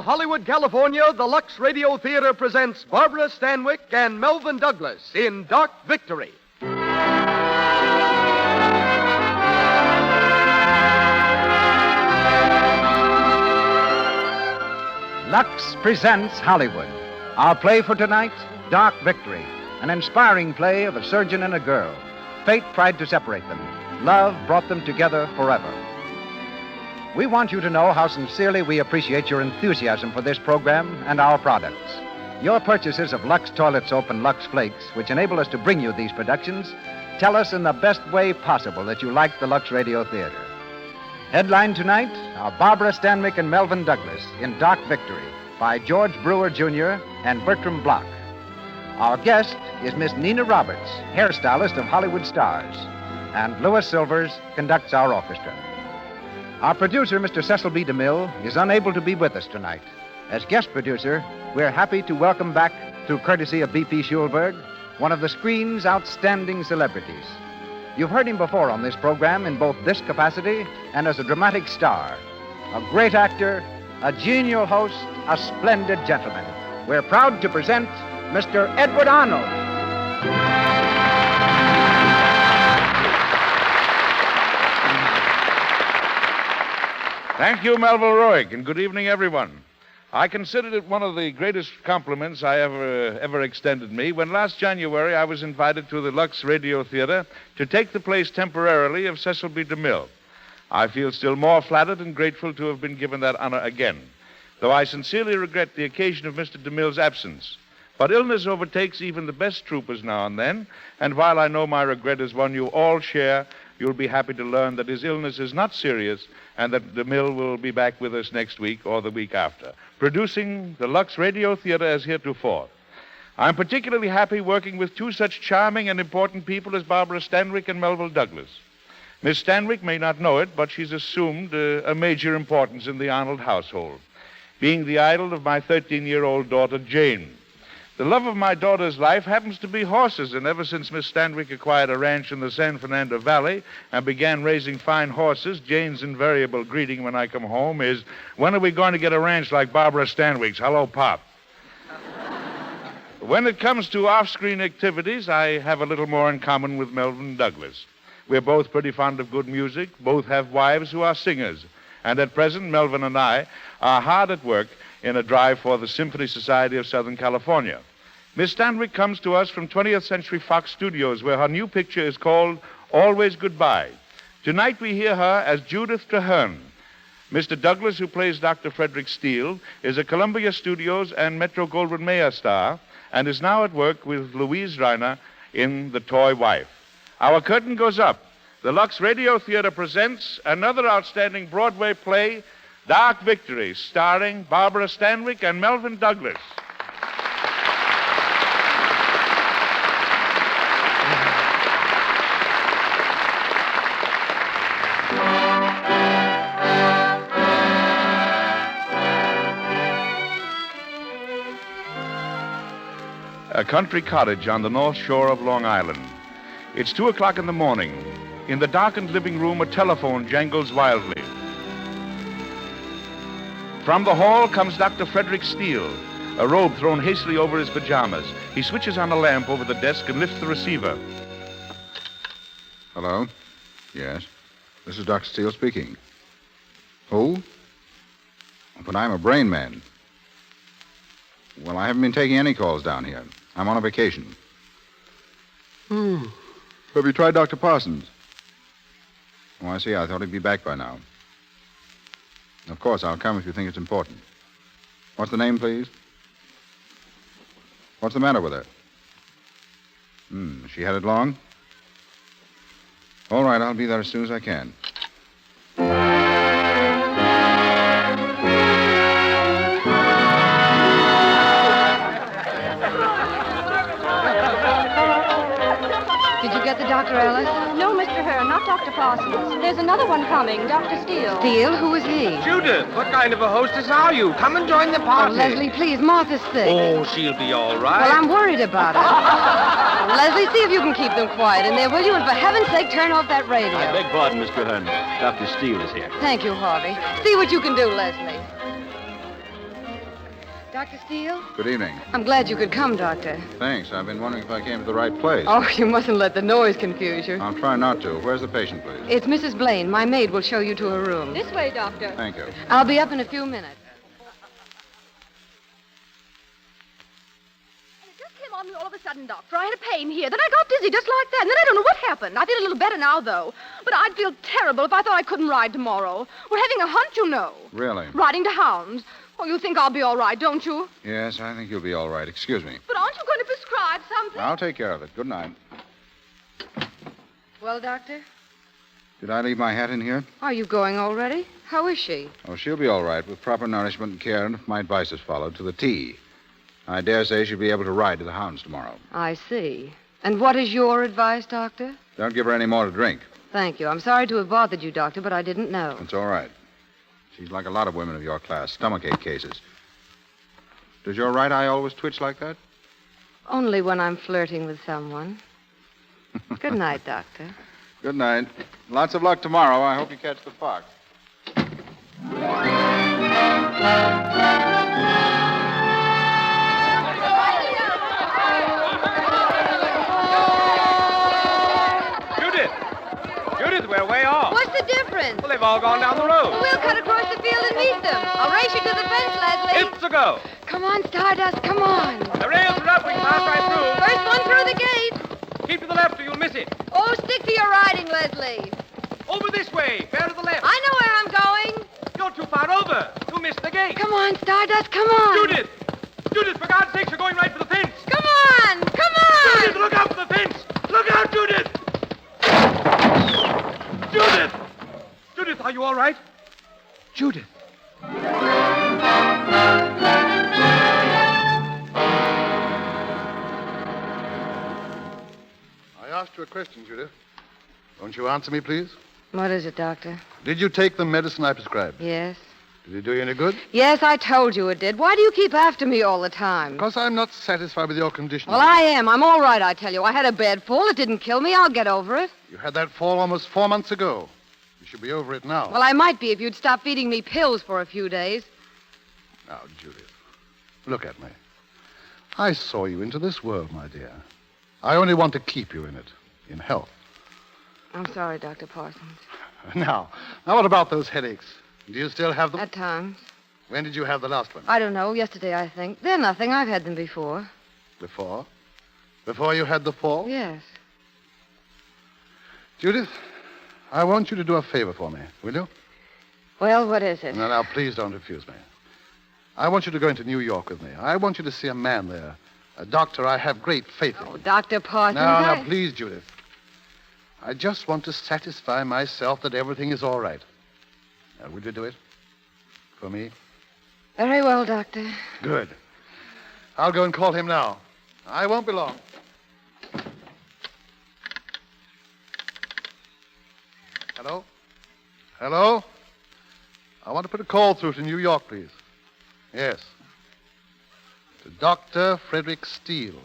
Hollywood, California, the Lux Radio Theater presents Barbara Stanwyck and Melvyn Douglas in Dark Victory. Lux presents Hollywood. Our play for tonight, Dark Victory, an inspiring play of a surgeon and a girl. Fate tried to separate them. Love brought them together forever. We want you to know how sincerely we appreciate your enthusiasm for this program and our products. Your purchases of Lux Toilet Soap and Lux Flakes, which enable us to bring you these productions, tell us in the best way possible that you like the Lux Radio Theater. Headline tonight are Barbara Stanwyck and Melvyn Douglas in Dark Victory by George Brewer, Jr. and Bertram Bloch. Our guest is Miss Nina Roberts, hairstylist of Hollywood stars, and Louis Silvers conducts our orchestra. Our producer, Mr. Cecil B. DeMille, is unable to be with us tonight. As guest producer, we're happy to welcome back, through courtesy of B.P. Schulberg, one of the screen's outstanding celebrities. You've heard him before on this program in both this capacity and as a dramatic star. A great actor, a genial host, a splendid gentleman. We're proud to present Mr. Edward Arnold. Thank you, Melvyn Roig, and good evening, everyone. I considered it one of the greatest compliments I ever extended me when last January I was invited to the Lux Radio Theater to take the place temporarily of Cecil B. DeMille. I feel still more flattered and grateful to have been given that honor again, though I sincerely regret the occasion of Mr. DeMille's absence. But illness overtakes even the best troopers now and then, and while I know my regret is one you all share, you'll be happy to learn that his illness is not serious and that DeMille will be back with us next week or the week after, producing the Lux Radio Theater as heretofore. I'm particularly happy working with two such charming and important people as Barbara Stanwyck and Melvyn Douglas. Miss Stanwyck may not know it, but she's assumed a major importance in the Arnold household, being the idol of my 13-year-old daughter, Jane. The love of my daughter's life happens to be horses, and ever since Miss Stanwyck acquired a ranch in the San Fernando Valley and began raising fine horses, Jane's invariable greeting when I come home is, "When are we going to get a ranch like Barbara Stanwyck's? Hello, Pop." When it comes to off-screen activities, I have a little more in common with Melvyn Douglas. We're both pretty fond of good music, both have wives who are singers, and at present, Melvyn and I are hard at work in a drive for the Symphony Society of Southern California. Miss Stanwyck comes to us from 20th Century Fox Studios, where her new picture is called Always Goodbye. Tonight we hear her as Judith Traherne. Mr. Douglas, who plays Dr. Frederick Steele, is a Columbia Studios and Metro-Goldwyn-Mayer star and is now at work with Louise Reiner in The Toy Wife. Our curtain goes up. The Lux Radio Theater presents another outstanding Broadway play, Dark Victory, starring Barbara Stanwyck and Melvyn Douglas. A country cottage on the north shore of Long Island. It's 2 o'clock in the morning. In the darkened living room, a telephone jangles wildly. From the hall comes Dr. Frederick Steele, a robe thrown hastily over his pajamas. He switches on a lamp over the desk and lifts the receiver. Hello? Yes. This is Dr. Steele speaking. Who? But I'm a brain man. Well, I haven't been taking any calls down here. I'm on a vacation. Have you tried Dr. Parsons? Oh, I see. I thought he'd be back by now. Of course, I'll come if you think it's important. What's the name, please? What's the matter with her? She had it long? All right, I'll be there as soon as I can. Did you get the doctor, Alice? No, Mr. Hearn, not Dr. Parsons. There's another one coming, Dr. Steele. Steele? Who is he? Judith, what kind of a hostess are you? Come and join the Oh, party. Leslie, please. Martha's sick. Oh, she'll be all right. Well, I'm worried about her. Leslie, see if you can keep them quiet in there, will you? And for heaven's sake, turn off that radio. I beg pardon, Mr. Hearn. Dr. Steele is here. Thank you, Harvey. See what you can do, Leslie. Dr. Steele? Good evening. I'm glad you could come, Doctor. Thanks. I've been wondering if I came to the right place. Oh, you mustn't let the noise confuse you. I'll try not to. Where's the patient, please? It's Mrs. Blaine. My maid will show you to her room. This way, Doctor. Thank you. I'll be up in a few minutes. It just came on me all of a sudden, Doctor. I had a pain here. Then I got dizzy just like that. And then I don't know what happened. I feel a little better now, though. But I'd feel terrible if I thought I couldn't ride tomorrow. We're having a hunt, you know. Really? Riding to hounds. Oh, you think I'll be all right, don't you? Yes, I think you'll be all right. Excuse me. But aren't you going to prescribe something? I'll take care of it. Good night. Well, Doctor? Did I leave my hat in here? Are you going already? How is she? Oh, she'll be all right with proper nourishment and care, and if my advice is followed, to the T. I dare say she'll be able to ride to the hounds tomorrow. I see. And what is your advice, Doctor? Don't give her any more to drink. Thank you. I'm sorry to have bothered you, Doctor, but I didn't know. It's all right. She's like a lot of women of your class, stomachache cases. Does your right eye always twitch like that? Only when I'm flirting with someone. Good night, Doctor. Good night. Lots of luck tomorrow. I hope you catch the fox. Judith, we're way off. What's the difference? Well, they've all gone down the road. We'll cut across the field and meet them. I'll race you to the fence, Leslie. It's a go. Come on, Stardust, come on. The rails are up. We can pass right through. First one through the gate. Keep to the left or you'll miss it. Oh, stick to your riding, Leslie. Over this way. Bear to the left. I know where I'm going. You're too far over. You missed the gate. Come on, Stardust, come on. Judith! Judith, for God's sake, you're going right for the fence. Come on, come on. Judith, look out for the fence. Look out, Judith! Judith! Judith, are you all right? Judith. I asked you a question, Judith. Won't you answer me, please? What is it, Doctor? Did you take the medicine I prescribed? Yes. Did it do you any good? Yes, I told you it did. Why do you keep after me all the time? Because I'm not satisfied with your condition. Well, I am. I'm all right, I tell you. I had a bad fall. It didn't kill me. I'll get over it. You had that fall almost 4 months ago. You should be over it now. Well, I might be if you'd stop feeding me pills for a few days. Now, Judith, look at me. I saw you into this world, my dear. I only want to keep you in it, in health. I'm sorry, Dr. Parsons. Now what about those headaches? Do you still have them? At times. When did you have the last one? I don't know. Yesterday, I think. They're nothing. I've had them before. Before? Before you had the fall? Yes. Judith, I want you to do a favor for me, will you? Well, what is it? Now, please don't refuse me. I want you to go into New York with me. I want you to see a man there, a doctor I have great faith in. Oh, Dr. Parsons. Now, please, Judith. I just want to satisfy myself that everything is all right. Now, will you do it? For me? Very well, Doctor. Good. I'll go and call him now. I won't be long. Hello? Hello? I want to put a call through to New York, please. Yes. To Dr. Frederick Steele.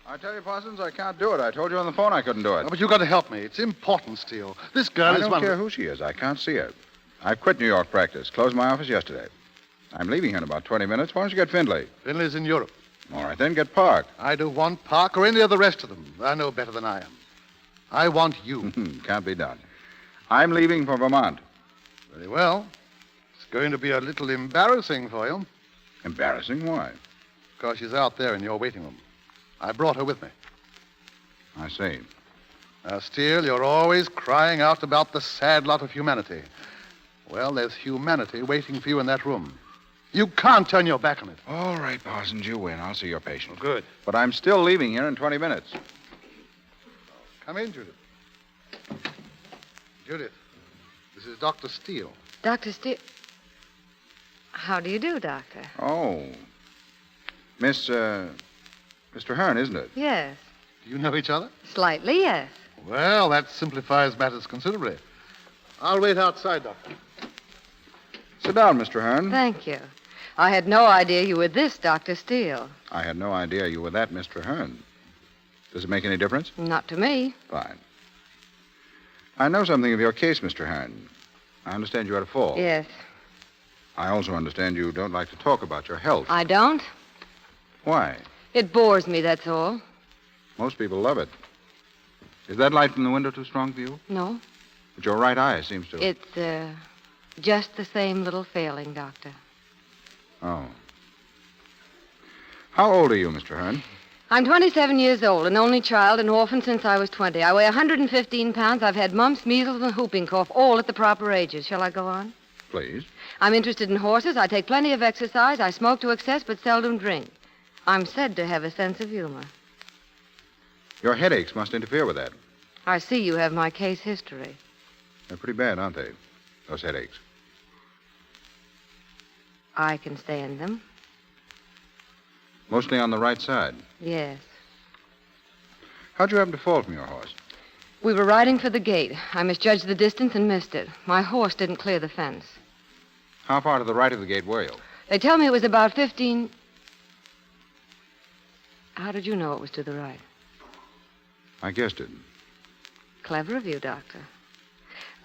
I tell you, Parsons, I can't do it. I told you on the phone I couldn't do it. Oh, but you've got to help me. It's important, Steele. This girl I is don't one... care who she is. I can't see her. I've quit New York practice. Closed my office yesterday. I'm leaving here in about 20 minutes. Why don't you get Findlay? Finley's in Europe. All right, then get Park. I don't want Park or any of the rest of them. I know better than I am. I want you. Can't be done. I'm leaving for Vermont. Very well. It's going to be a little embarrassing for you. Embarrassing? Why? Because she's out there in your waiting room. I brought her with me. I see. Now, Steele, you're always crying out about the sad lot of humanity. Well, there's humanity waiting for you in that room. You can't turn your back on it. All right, Parsons, you win. I'll see your patient. Good. But I'm still leaving here in 20 minutes. Come in, Judith. Judith, this is Dr. Steele. Dr. Steele. How do you do, Doctor? Oh. Mr. Hearn, isn't it? Yes. Do you know each other? Slightly, yes. Well, that simplifies matters considerably. I'll wait outside, Doctor. Sit down, Mr. Hearn. Thank you. I had no idea you were this, Dr. Steele. I had no idea you were that, Mr. Hearn. Does it make any difference? Not to me. Fine. I know something of your case, Mr. Hearn. I understand you had a fall. Yes. I also understand you don't like to talk about your health. I don't? Why? It bores me, that's all. Most people love it. Is that light from the window too strong for you? No. But your right eye seems to... It's, just the same little failing, Doctor. Oh. How old are you, Mr. Hearn? I'm 27 years old, an only child, an orphan since I was 20. I weigh 115 pounds. I've had mumps, measles, and whooping cough, all at the proper ages. Shall I go on? Please. I'm interested in horses. I take plenty of exercise. I smoke to excess, but seldom drink. I'm said to have a sense of humor. Your headaches must interfere with that. I see you have my case history. They're pretty bad, aren't they? Those headaches. I can stand them. Mostly on the right side. Yes. How'd you happen to fall from your horse? We were riding for the gate. I misjudged the distance and missed it. My horse didn't clear the fence. How far to the right of the gate were you? They tell me it was about 15... How did you know it was to the right? I guessed it. Clever of you, Doctor.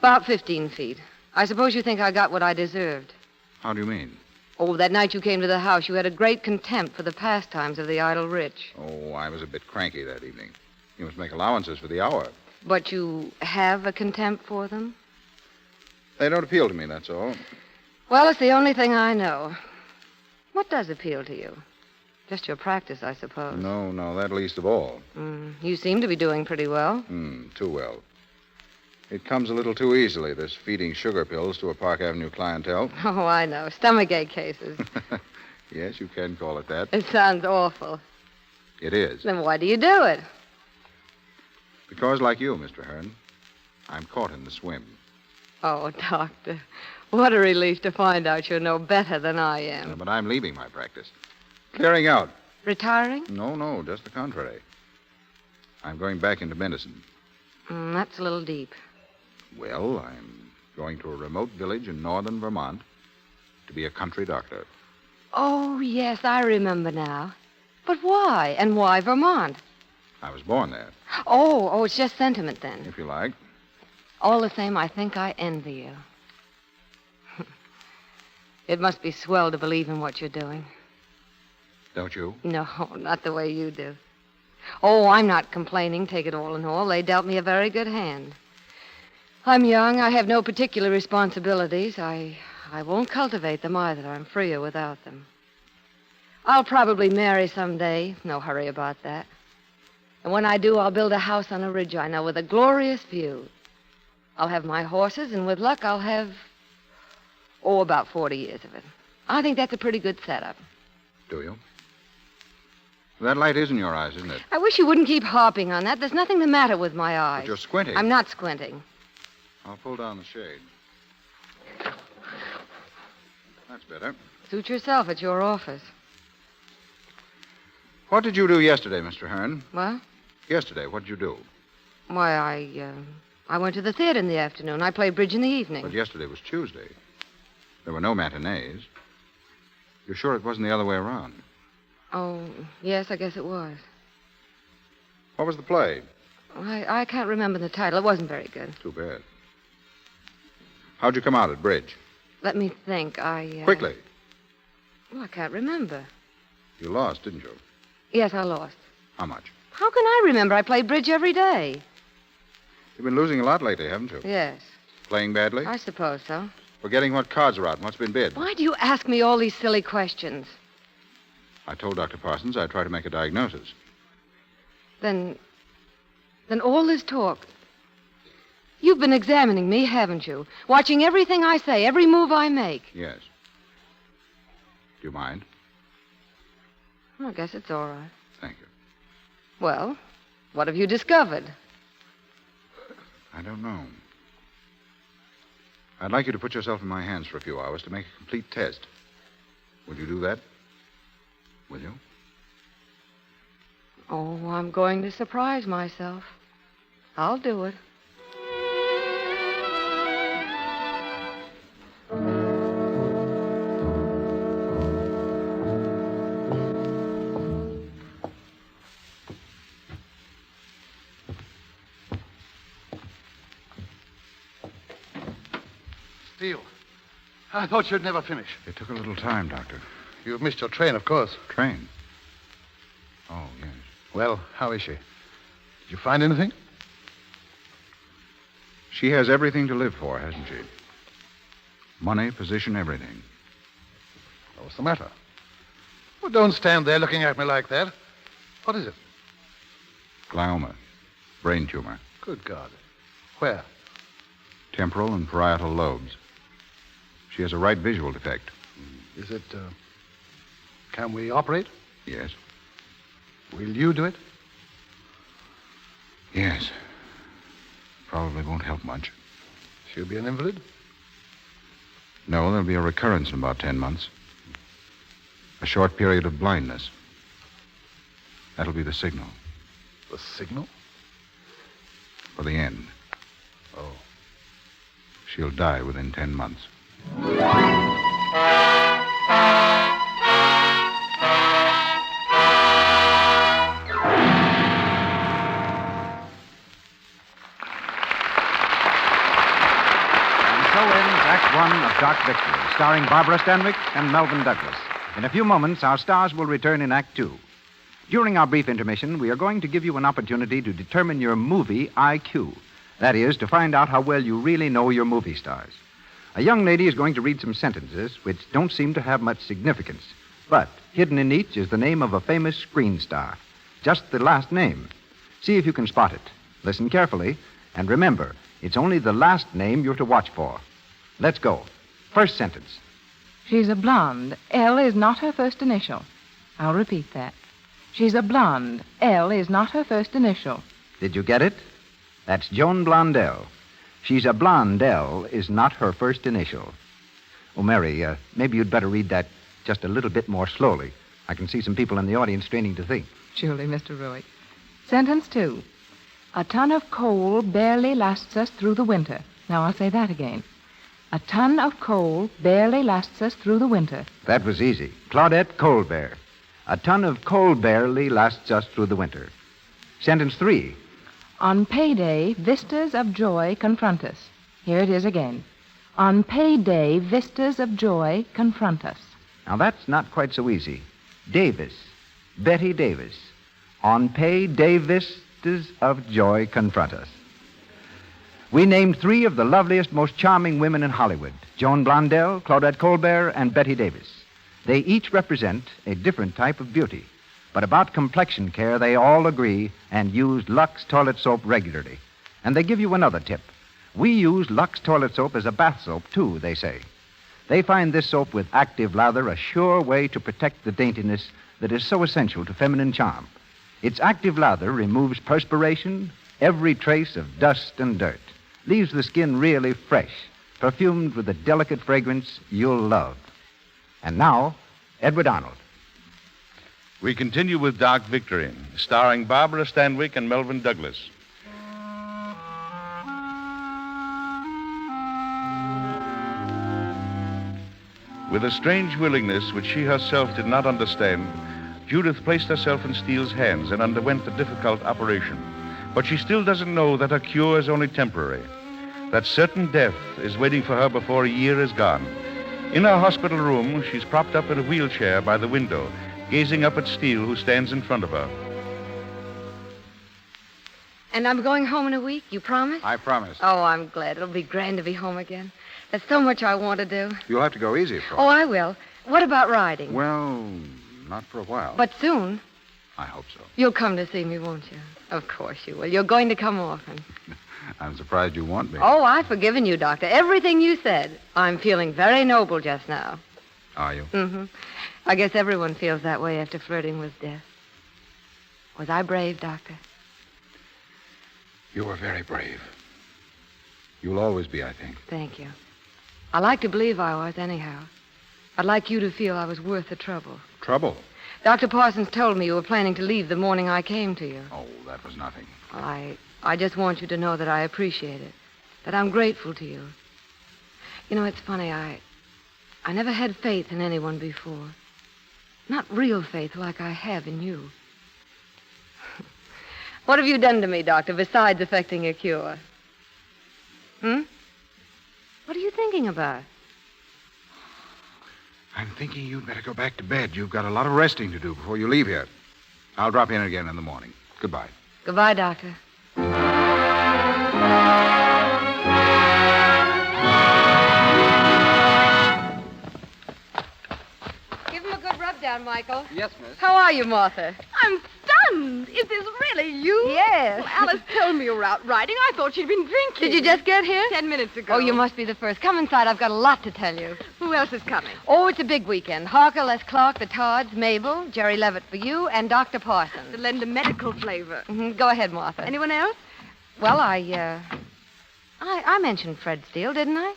About 15 feet. I suppose you think I got what I deserved. How do you mean? Oh, that night you came to the house, you had a great contempt for the pastimes of the idle rich. Oh, I was a bit cranky that evening. You must make allowances for the hour. But you have a contempt for them? They don't appeal to me, that's all. Well, it's the only thing I know. What does appeal to you? Just your practice, I suppose. No, that least of all. You seem to be doing pretty well. Too well. It comes a little too easily, this feeding sugar pills to a Park Avenue clientele. Oh, I know. Stomachache cases. Yes, you can call it that. It sounds awful. It is. Then why do you do it? Because, like you, Mr. Hearn, I'm caught in the swim. Oh, Doctor, what a relief to find out you're no better than I am. But I'm leaving my practice. Clearing out. Retiring? No, just the contrary. I'm going back into medicine. That's a little deep. Well, I'm going to a remote village in northern Vermont to be a country doctor. Oh, yes, I remember now. But why? And why Vermont? I was born there, Oh, it's just sentiment then. if you like. All the same, I think I envy you. It must be swell to believe in what you're doing. Don't you? No, not the way you do. Oh, I'm not complaining, take it all in all. They dealt me a very good hand. I'm young. I have no particular responsibilities. I won't cultivate them either. I'm freer without them. I'll probably marry someday. No hurry about that. And when I do, I'll build a house on a ridge I know with a glorious view. I'll have my horses, and with luck, I'll have, about 40 years of it. I think that's a pretty good setup. Do you? That light is in your eyes, isn't it? I wish you wouldn't keep harping on that. There's nothing the matter with my eyes. But you're squinting. I'm not squinting. I'll pull down the shade. That's better. Suit yourself. It's your office. What did you do yesterday, Mr. Hearn? What? Yesterday, what did you do? Why, I went to the theater in the afternoon. I played bridge in the evening. But yesterday was Tuesday. There were no matinees. You're sure it wasn't the other way around? Oh, yes, I guess it was. What was the play? I can't remember the title. It wasn't very good. Too bad. How'd you come out at bridge? Let me think. Quickly. Well, I can't remember. You lost, didn't you? Yes, I lost. How much? How can I remember? I play bridge every day. You've been losing a lot lately, haven't you? Yes. Playing badly? I suppose so. Forgetting what cards are out and what's been bid. Why do you ask me all these silly questions? I told Dr. Parsons I'd try to make a diagnosis. Then all this talk... You've been examining me, haven't you? Watching everything I say, every move I make. Yes. Do you mind? I guess it's all right. Thank you. Well, what have you discovered? I don't know. I'd like you to put yourself in my hands for a few hours to make a complete test. Will you do that? Will you? Oh, I'm going to surprise myself. I'll do it. Steele, I thought you'd never finish. It took a little time, Doctor. You've missed your train, of course. Train? Oh, yes. Well, how is she? Did you find anything? She has everything to live for, hasn't she? Money, position, everything. What's the matter? Well, don't stand there looking at me like that. What is it? Glioma. Brain tumor. Good God. Where? Temporal and parietal lobes. She has a right visual defect. Is it, can we operate? Yes. Will you do it? Yes. Probably won't help much. She'll be an invalid? No, there'll be a recurrence in about 10 months. A short period of blindness. That'll be the signal The signal? for the end. Oh. She'll die within 10 months. Act One of Doc Victory, starring Barbara Stanwyck and Melvyn Douglas. In a few moments, our stars will return in Act Two. During our brief intermission, we are going to give you an opportunity to determine your movie IQ. That is, to find out how well you really know your movie stars. A young lady is going to read some sentences which don't seem to have much significance. But hidden in each is the name of a famous screen star. Just the last name. See if you can spot it. Listen carefully, and remember, it's only the last name you're to watch for. Let's go. First sentence. She's a blonde. L is not her first initial. I'll repeat that. She's a blonde. L is not her first initial. Did you get it? That's Joan Blondell. She's a blonde. L is not her first initial. Oh, Mary, maybe you'd better read that just a little bit more slowly. I can see some people in the audience straining to think. Surely, Mr. Roy. Sentence 2. A ton of coal barely lasts us through the winter. Now, I'll say that again. A ton of coal barely lasts us through the winter. That was easy. Claudette Colbert. A ton of coal barely lasts us through the winter. Sentence 3. On payday, vistas of joy confront us. Here it is again. On payday, vistas of joy confront us. Now, that's not quite so easy. Davis. Betty Davis. On payday, vistas of joy confront us. We named 3 of the loveliest, most charming women in Hollywood. Joan Blondell, Claudette Colbert, and Betty Davis. They each represent a different type of beauty. But about complexion care, they all agree and use Lux toilet soap regularly. And they give you another tip. We use Lux toilet soap as a bath soap, too, they say. They find this soap with active lather a sure way to protect the daintiness that is so essential to feminine charm. Its active lather removes perspiration, every trace of dust and dirt. Leaves the skin really fresh, perfumed with a delicate fragrance you'll love. And now, Edward Arnold. We continue with Doc Victory, starring Barbara Stanwyck and Melvyn Douglas. With a strange willingness which she herself did not understand, Judith placed herself in Steele's hands and underwent the difficult operation. But she still doesn't know that her cure is only temporary, that certain death is waiting for her before a year is gone. In her hospital room, she's propped up in a wheelchair by the window, gazing up at Steele, who stands in front of her. And I'm going home in a week, you promise? I promise. Oh, I'm glad. It'll be grand to be home again. There's so much I want to do. You'll have to go easy, of course. Oh, I will. What about riding? Well, not for a while. But soon. I hope so. You'll come to see me, won't you? Of course you will. You're going to come often. I'm surprised you want me. Oh, I've forgiven you, Doctor. Everything you said. I'm feeling very noble just now. Are you? Mm-hmm. I guess everyone feels that way after flirting with death. Was I brave, Doctor? You were very brave. You'll always be, I think. Thank you. I like to believe I was, anyhow. I'd like you to feel I was worth the trouble. Trouble? Dr. Parsons told me you were planning to leave the morning I came to you. Oh, that was nothing. Well, I just want you to know that I appreciate it, that I'm grateful to you. You know, it's funny, I never had faith in anyone before. Not real faith like I have in you. What have you done to me, Doctor, besides effecting a cure? What are you thinking about? I'm thinking you'd better go back to bed. You've got a lot of resting to do before you leave here. I'll drop in again in the morning. Goodbye. Goodbye, Doctor. Give him a good rub down, Michael. Yes, miss. How are you, Martha? I'm stunned. Is this really you? Yes. Well, Alice told me you were out riding. I thought she'd been drinking. Did you just get here? 10 minutes ago. Oh, you must be the first. Come inside. I've got a lot to tell you. Who else is coming? Oh, it's a big weekend. Harker, Les Clark, the Todds, Mabel, Jerry Levitt for you, and Dr. To Parsons. lend a medical flavor. Go ahead, Martha. Anyone else? Well, I mentioned Fred Steele, didn't I?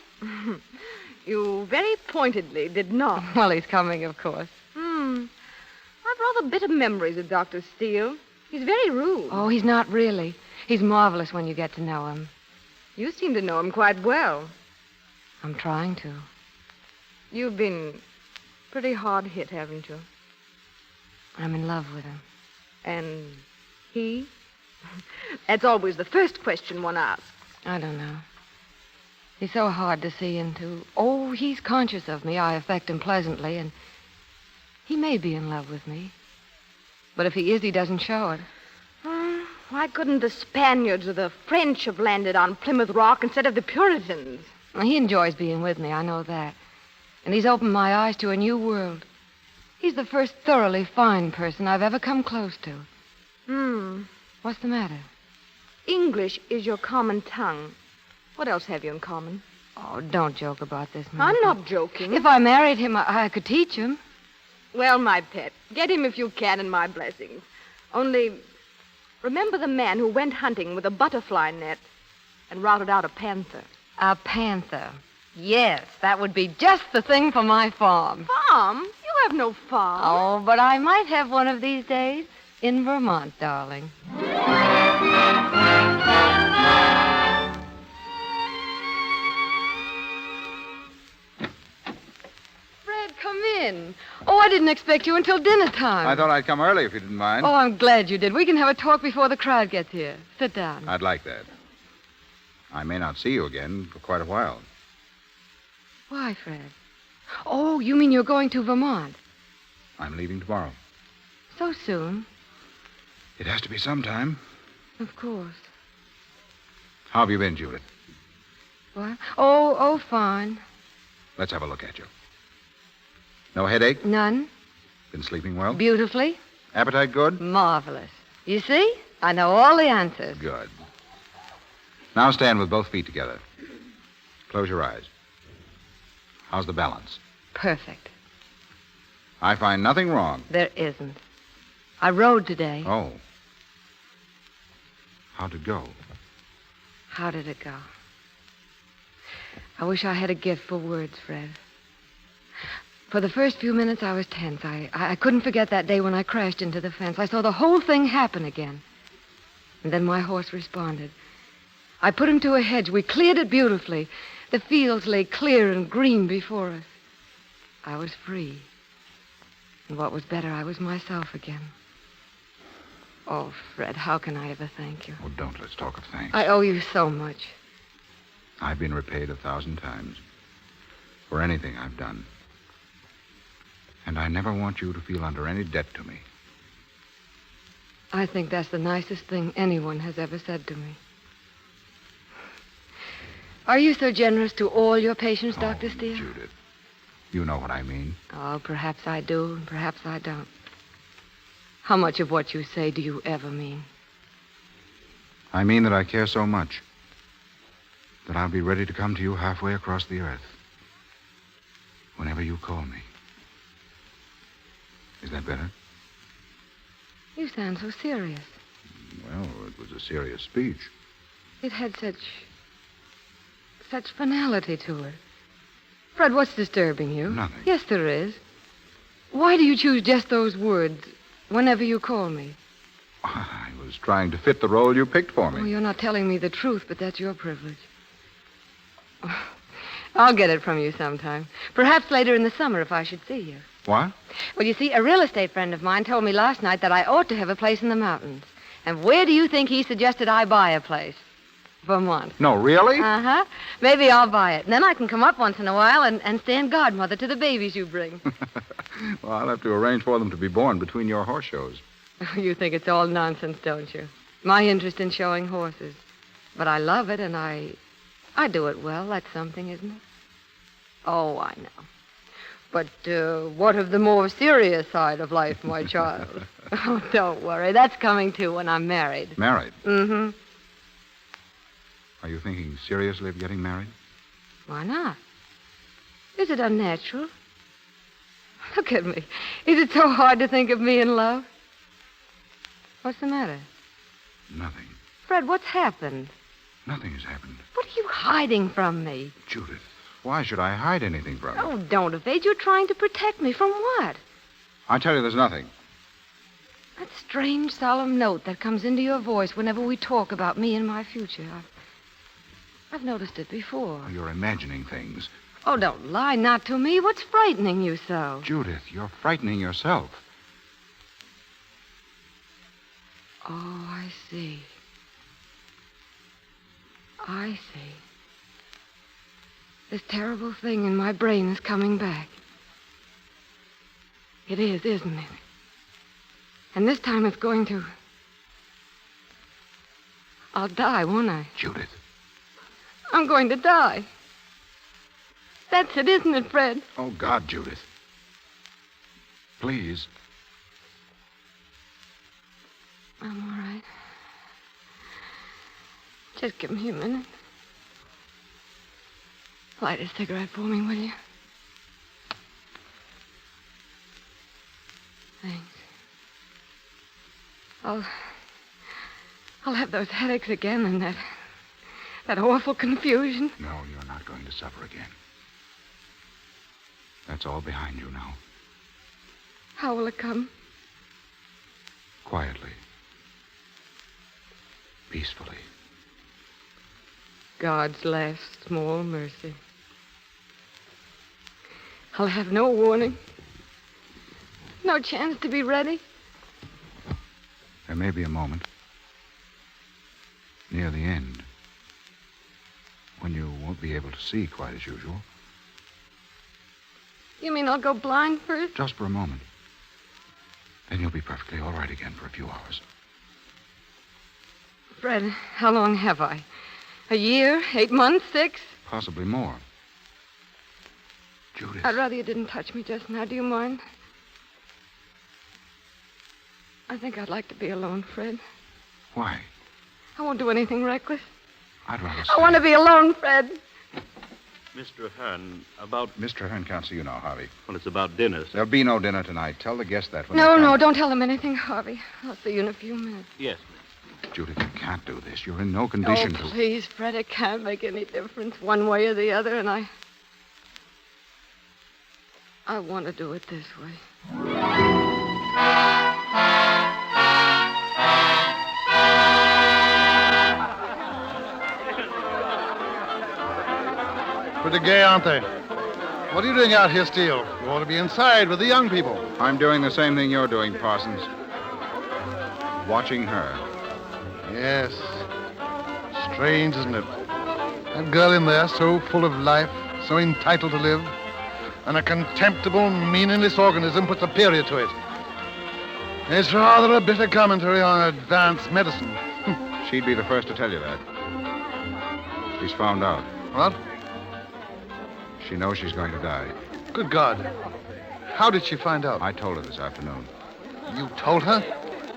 You very pointedly did not. Well, he's coming, of course. I've rather bitter memories of Dr. Steele. He's very rude. Oh, he's not really. He's marvelous when you get to know him. You seem to know him quite well. I'm trying to. You've been pretty hard hit, haven't you? I'm in love with him. And he? That's always the first question one asks. I don't know. He's so hard to see into. Oh, he's conscious of me. I affect him pleasantly, and he may be in love with me. But if he is, he doesn't show it. Why couldn't the Spaniards or the French have landed on Plymouth Rock instead of the Puritans? Well, he enjoys being with me, I know that. And he's opened my eyes to a new world. He's the first thoroughly fine person I've ever come close to. What's the matter? English is your common tongue. What else have you in common? Oh, don't joke about this, I'm Martha. not joking. If I married him, I could teach him. Well, my pet, get him if you can, and my blessings. Only, remember the man who went hunting with a butterfly net and routed out a panther. A panther. Yes, that would be just the thing for my farm. Farm? You have no farm. Oh, but I might have one of these days. In Vermont, darling. Fred, come in. Oh, I didn't expect you until dinner time. I thought I'd come early if you didn't mind. Oh, I'm glad you did. We can have a talk before the crowd gets here. Sit down. I'd like that. I may not see you again for quite a while. Why, Fred? Oh, you mean you're going to Vermont? I'm leaving tomorrow. So soon? It has to be sometime. Of course. How have you been, Judith? What? Oh, fine. Let's have a look at you. No headache? None? Been sleeping well? Beautifully? Appetite good? Marvelous. You see? I know all the answers. Good. Now stand with both feet together. Close your eyes. How's the balance? Perfect. I find nothing wrong. There isn't. I rode today. Oh. How'd it go? How did it go? I wish I had a gift for words, Fred. For the first few minutes, I was tense. I couldn't forget that day when I crashed into the fence. I saw the whole thing happen again. And then my horse responded. I put him to a hedge. We cleared it beautifully. The fields lay clear and green before us. I was free. And what was better, I was myself again. Oh, Fred, how can I ever thank you? Oh, don't let's talk of thanks. I owe you so much. I've been repaid 1,000 times for anything I've done. And I never want you to feel under any debt to me. I think that's the nicest thing anyone has ever said to me. Are you so generous to all your patients, Dr. Steele? Judith, you know what I mean. Oh, perhaps I do, and perhaps I don't. How much of what you say do you ever mean? I mean that I care so much that I'll be ready to come to you halfway across the earth whenever you call me. Is that better? You sound so serious. Well, it was a serious speech. It had such finality to it. Fred, what's disturbing you? Nothing. Yes, there is. Why do you choose just those words whenever you call me? I was trying to fit the role you picked for me. Oh, you're not telling me the truth, but that's your privilege. I'll get it from you sometime. Perhaps later in the summer if I should see you. What? Well, you see, a real estate friend of mine told me last night that I ought to have a place in the mountains. And where do you think he suggested I buy a place? Vermont. No, really? Uh-huh. Maybe I'll buy it. And then I can come up once in a while and stand godmother to the babies you bring. Well, I'll have to arrange for them to be born between your horse shows. You think it's all nonsense, don't you? My interest in showing horses. But I love it, and I do it well. That's something, isn't it? Oh, I know. But what of the more serious side of life, my child? Oh, don't worry. That's coming, too, when I'm married. Married? Mm-hmm. Are you thinking seriously of getting married? Why not? Is it unnatural? Look at me. Is it so hard to think of me in love? What's the matter? Nothing. Fred, what's happened? Nothing has happened. What are you hiding from me? Judith, why should I hide anything from you? Oh, don't evade. You're trying to protect me from what? I tell you, there's nothing. That strange, solemn note that comes into your voice whenever we talk about me and my future. I've noticed it before. You're imagining things. Oh, don't lie, not to me. What's frightening you so? Judith, you're frightening yourself. Oh, I see. I see. This terrible thing in my brain is coming back. It is, isn't it? And this time it's going to... I'll die, won't I? Judith. I'm going to die. That's it, isn't it, Fred? Oh, God, Judith. Please. I'm all right. Just give me a minute. Light a cigarette for me, will you? Thanks. I'll have those headaches again and that awful confusion. No, you're not going to suffer again. That's all behind you now. How will it come? Quietly. Peacefully. God's last small mercy. I'll have no warning. No chance to be ready. There may be a moment. Near the end. When you won't be able to see quite as usual. You mean I'll go blind first? Just for a moment. Then you'll be perfectly all right again for a few hours. Fred, how long have I? A year? 8 months? 6? Possibly more. Judith. I'd rather you didn't touch me just now. Do you mind? I think I'd like to be alone, Fred. Why? I won't do anything reckless. I'd rather I want to be alone, Fred. Mr. Hearn, about... Mr. Hearn can't see you now, Harvey. Well, it's about dinner, sir. There'll be no dinner tonight. Tell the guests that when No, they come. no, don't tell them anything, Harvey. I'll see you in a few minutes. Yes, Judith, you can't do this. You're in no condition Oh, to... please, Fred, it can't make any difference one way or the other, and I want to do it this way. Pretty gay, aren't they? What are you doing out here, Steele? You ought to be inside with the young people. I'm doing the same thing you're doing, Parsons. Watching her. Yes. Strange, isn't it? That girl in there, so full of life, so entitled to live, and a contemptible, meaningless organism puts a period to it. It's rather a bitter commentary on advanced medicine. She'd be the first to tell you that. She's found out. What? She knows she's going to die. Good God. How did she find out? I told her this afternoon. You told her?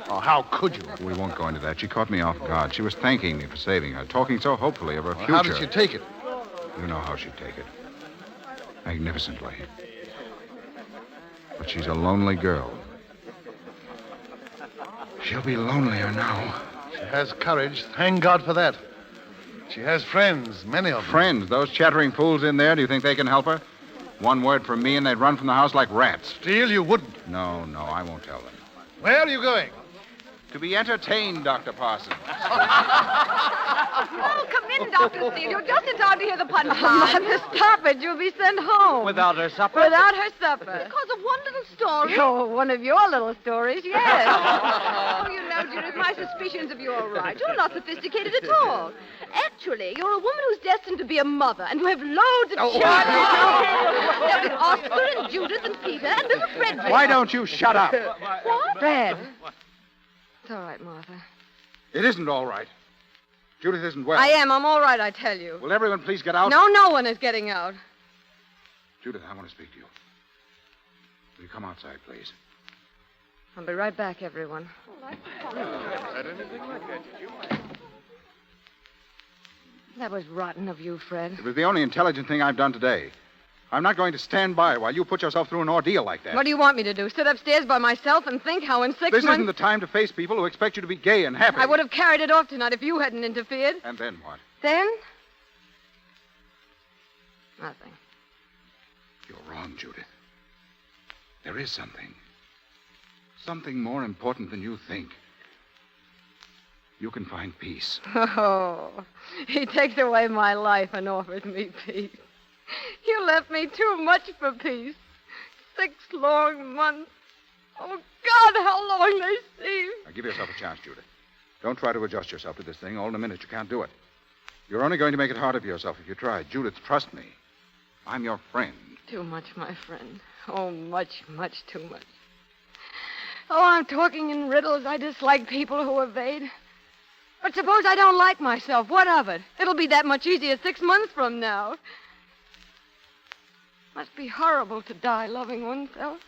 Oh, how could you? We won't go into that. She caught me off guard. She was thanking me for saving her, talking so hopefully of her future. How did she take it? You know how she'd take it. Magnificently. But she's a lonely girl. She'll be lonelier now. She has courage. Thank God for that. She has friends, many of them. Friends? Those chattering fools in there, do you think they can help her? One word from me and they'd run from the house like rats. Steele, you wouldn't. No, I won't tell them. Where are you going? To be entertained, Dr. Parsons. Oh, come in, Dr. Steele. You're just in time to hear the punchline. Mother, stop it. You'll be sent home. Without her supper? Without her supper. Because of one little story. Oh, one of your little stories, yes. Oh, you know, Judith, my suspicions suspicions of you, all right. You're not sophisticated at all. Actually, you're a woman who's destined to be a mother and who have loads of children. Now, with Oscar and Judith and Peter and little Frederick. Why don't you shut up? What? Fred. It's all right, Martha. It isn't all right. Judith isn't well. I am. I'm all right, I tell you. Will everyone please get out? No one is getting out. Judith, I want to speak to you. Will you come outside, please? I'll be right back, everyone. That was rotten of you, Fred. It was the only intelligent thing I've done today. I'm not going to stand by while you put yourself through an ordeal like that. What do you want me to do? Sit upstairs by myself and think how in 6 months... This isn't the time to face people who expect you to be gay and happy. I would have carried it off tonight if you hadn't interfered. And then what? Then? Nothing. You're wrong, Judith. There is something. Something more important than you think. You can find peace. Oh, he takes away my life and offers me peace. You left me too much for peace. 6 long months. Oh, God, how long they seem. Now, give yourself a chance, Judith. Don't try to adjust yourself to this thing. All in a minute, you can't do it. You're only going to make it harder for yourself if you try. Judith, trust me. I'm your friend. Too much, my friend. Oh, much, much too much. Oh, I'm talking in riddles. I dislike people who evade. But suppose I don't like myself. What of it? It'll be that much easier 6 months from now. Must be horrible to die loving oneself.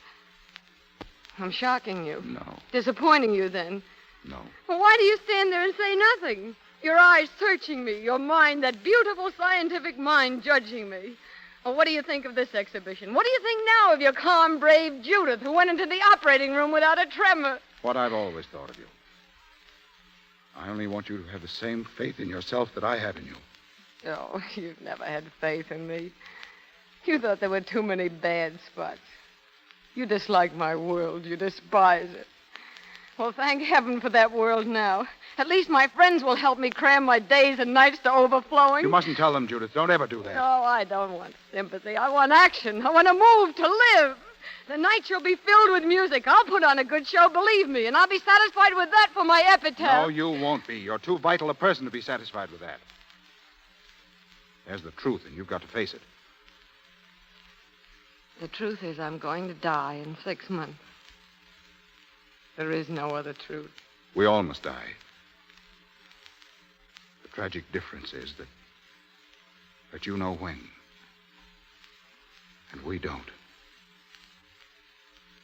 I'm shocking you. No. Disappointing you, then. No. Well, why do you stand there and say nothing? Your eyes searching me, your mind, that beautiful scientific mind judging me. Well, what do you think of this exhibition? What do you think now of your calm, brave Judith who went into the operating room without a tremor? What I've always thought of you. I only want you to have the same faith in yourself that I have in you. Oh, you've never had faith in me. You thought there were too many bad spots. You dislike my world. You despise it. Well, thank heaven for that world now. At least my friends will help me cram my days and nights to overflowing. You mustn't tell them, Judith. Don't ever do that. Oh, I don't want sympathy. I want action. I want to move, to live. The night you'll be filled with music. I'll put on a good show, believe me, and I'll be satisfied with that for my epitaph. No, you won't be. You're too vital a person to be satisfied with that. There's the truth, and you've got to face it. The truth is I'm going to die in 6 months. There is no other truth. We all must die. The tragic difference is that you know when. And we don't.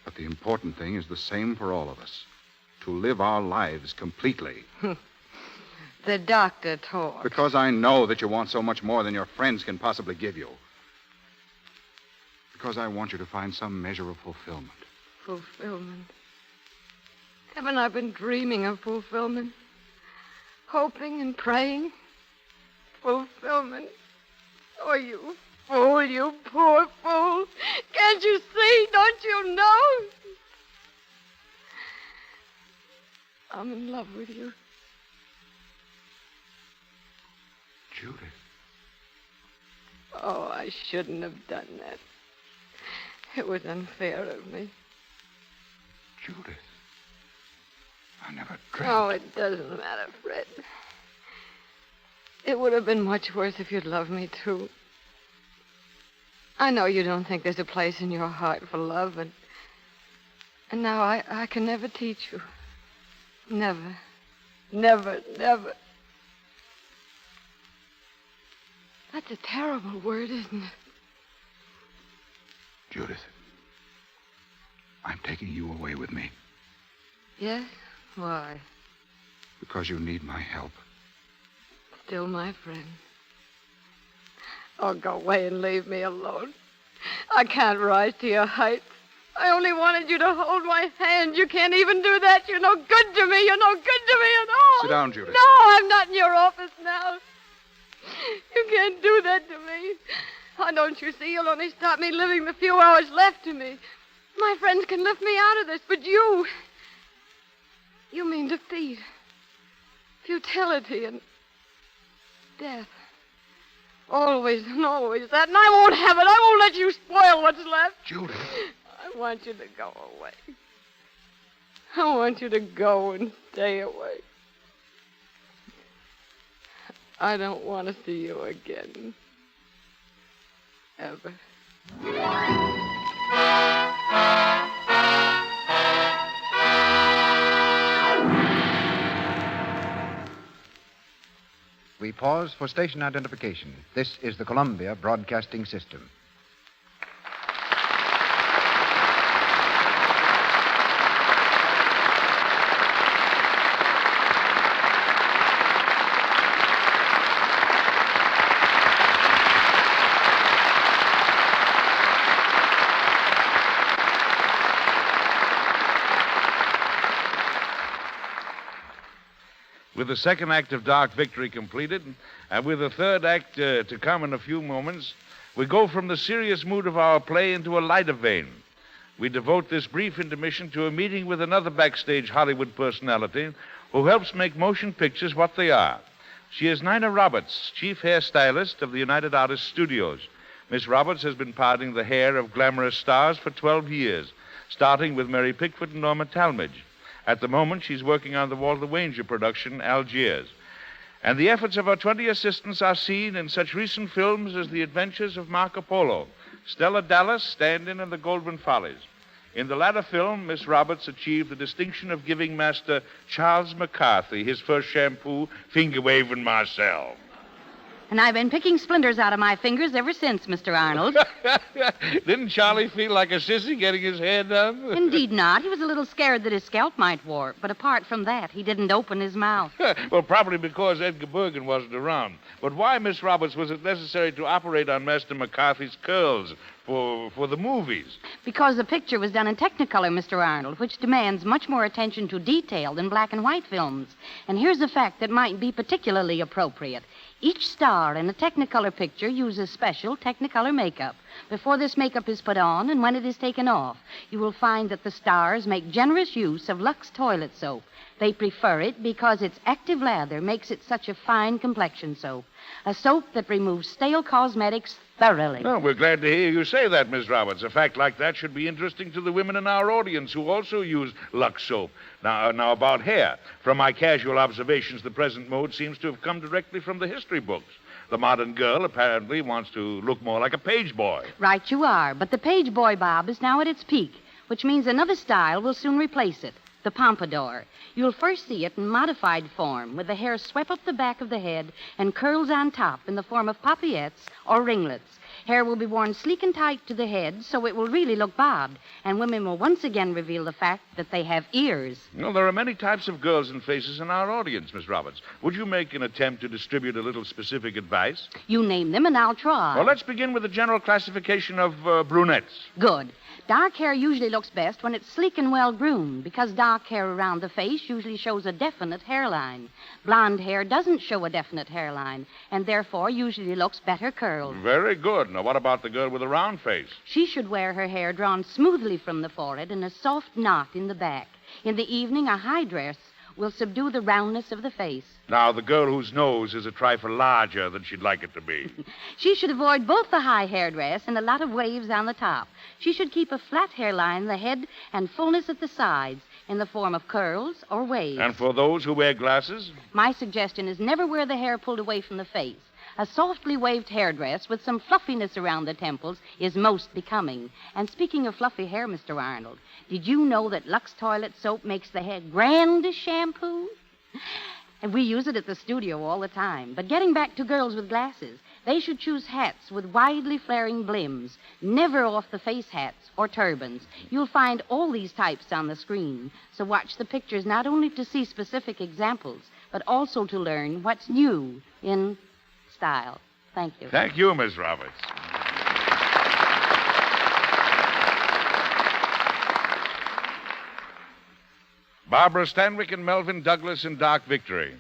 But the important thing is the same for all of us. To live our lives completely. The doctor talks. Because I know that you want so much more than your friends can possibly give you. Because I want you to find some measure of fulfillment. Fulfillment. Haven't I been dreaming of fulfillment? Hoping and praying? Fulfillment. Oh, you fool, you poor fool. Can't you see? Don't you know? I'm in love with you. Judith. Oh, I shouldn't have done that. It was unfair of me. Judith. I never dreamt. Oh, it doesn't matter, Fred. It would have been much worse if you'd loved me, too. I know you don't think there's a place in your heart for love, and now I can never teach you. Never. Never, never. That's a terrible word, isn't it? Judith, I'm taking you away with me. Yes? Why? Because you need my help. Still my friend. Oh, go away and leave me alone. I can't rise to your heights. I only wanted you to hold my hand. You can't even do that. You're no good to me. You're no good to me at all. Sit down, Judith. No, I'm not in your office now. You can't do that to me. Oh, don't you see? You'll only stop me living the few hours left to me. My friends can lift me out of this, but you mean defeat, futility, and death. Always and always that, and I won't have it. I won't let you spoil what's left. Judith. I want you to go away. I want you to go and stay away. I don't want to see you again. Ever. We pause for station identification. This is the Columbia Broadcasting System. With the second act of Dark Victory completed, and with the third act to come in a few moments, we go from the serious mood of our play into a lighter vein. We devote this brief intermission to a meeting with another backstage Hollywood personality who helps make motion pictures what they are. She is Nina Roberts, chief hairstylist of the United Artists Studios. Miss Roberts has been parting the hair of glamorous stars for 12 years, starting with Mary Pickford and Norma Talmadge. At the moment, she's working on the Walter Wanger production, Algiers. And the efforts of her 20 assistants are seen in such recent films as The Adventures of Marco Polo, Stella Dallas, Stand-In, and The Goldwyn Follies. In the latter film, Miss Roberts achieved the distinction of giving Master Charles McCarthy his first shampoo, Finger-Waving Marcel. And I've been picking splinters out of my fingers ever since, Mr. Arnold. Didn't Charlie feel like a sissy getting his hair done? Indeed not. He was a little scared that his scalp might warp, but apart from that, he didn't open his mouth. Well, probably because Edgar Bergen wasn't around. But why, Miss Roberts, was it necessary to operate on Master McCarthy's curls for the movies? Because the picture was done in Technicolor, Mr. Arnold, which demands much more attention to detail than black and white films. And here's a fact that might be particularly appropriate. Each star in a Technicolor picture uses special Technicolor makeup. Before this makeup is put on and when it is taken off, you will find that the stars make generous use of Lux toilet soap. They prefer it because its active lather makes it such a fine complexion soap. A soap that removes stale cosmetics thoroughly. Well, we're glad to hear you say that, Miss Roberts. A fact like that should be interesting to the women in our audience who also use Lux soap. Now about hair. From my casual observations, the present mode seems to have come directly from the history books. The modern girl apparently wants to look more like a page boy. Right you are, but the page boy bob is now at its peak, which means another style will soon replace it, the pompadour. You'll first see it in modified form, with the hair swept up the back of the head and curls on top in the form of paillettes or ringlets. Hair will be worn sleek and tight to the head, so it will really look bobbed, and women will once again reveal the fact that they have ears. Well, there are many types of girls and faces in our audience, Miss Roberts. Would you make an attempt to distribute a little specific advice? You name them, and I'll try. Well, let's begin with the general classification of brunettes. Good. Dark hair usually looks best when it's sleek and well-groomed, because dark hair around the face usually shows a definite hairline. Blonde hair doesn't show a definite hairline, and therefore usually looks better curled. Very good. Now, what about the girl with a round face? She should wear her hair drawn smoothly from the forehead and a soft knot in the back. In the evening, a high dress will subdue the roundness of the face. Now, the girl whose nose is a trifle larger than she'd like it to be. She should avoid both the high hairdress and a lot of waves on the top. She should keep a flat hairline in the head and fullness at the sides in the form of curls or waves. And for those who wear glasses? My suggestion is never wear the hair pulled away from the face. A softly waved hairdress with some fluffiness around the temples is most becoming. And speaking of fluffy hair, Mr. Arnold, did you know that Lux toilet soap makes the hair grand as shampoo? And we use it at the studio all the time. But getting back to girls with glasses, they should choose hats with widely flaring blims, never off-the-face hats or turbans. You'll find all these types on the screen. So watch the pictures not only to see specific examples, but also to learn what's new in style. Thank you. Thank you, Miss Roberts. Barbara Stanwyck and Melvyn Douglas in Dark Victory.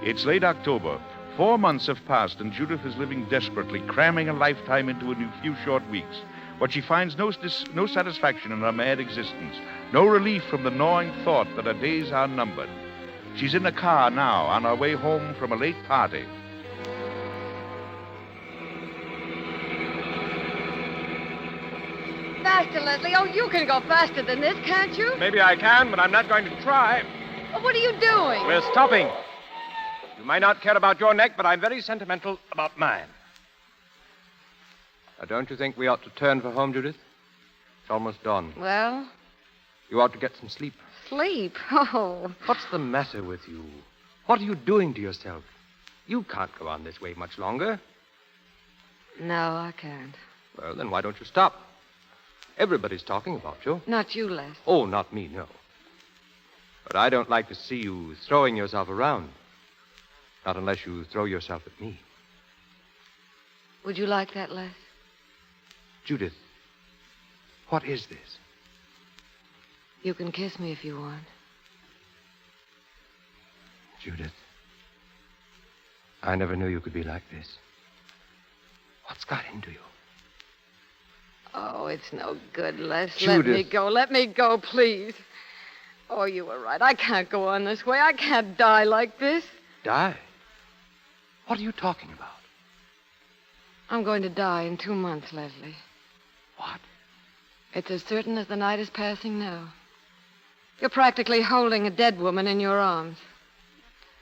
It's late October. 4 months have passed, and Judith is living desperately, cramming a lifetime into a few short weeks. But she finds no satisfaction in her mad existence, no relief from the gnawing thought that her days are numbered. She's in a car now, on her way home from a late party. faster, Leslie. Oh, you can go faster than this, can't you? Maybe I can, but I'm not going to try. Well, what are you doing? We're stopping. You might not care about your neck, but I'm very sentimental about mine. Now, don't you think we ought to turn for home, Judith? It's almost dawn. Well? You ought to get some sleep. Sleep? Oh. What's the matter with you? What are you doing to yourself? You can't go on this way much longer. No, I can't. Well, then why don't you stop? Everybody's talking about you. Not you, Les. Oh, not me, no. But I don't like to see you throwing yourself around. Not unless you throw yourself at me. Would you like that, Les? Judith, what is this? You can kiss me if you want. Judith, I never knew you could be like this. What's got into you? Oh, it's no good, Les. Judith. Let me go. Let me go, please. Oh, you were right. I can't go on this way. I can't die like this. Die? What are you talking about? I'm going to die in 2 months, Leslie. What? It's as certain as the night is passing now. You're practically holding a dead woman in your arms.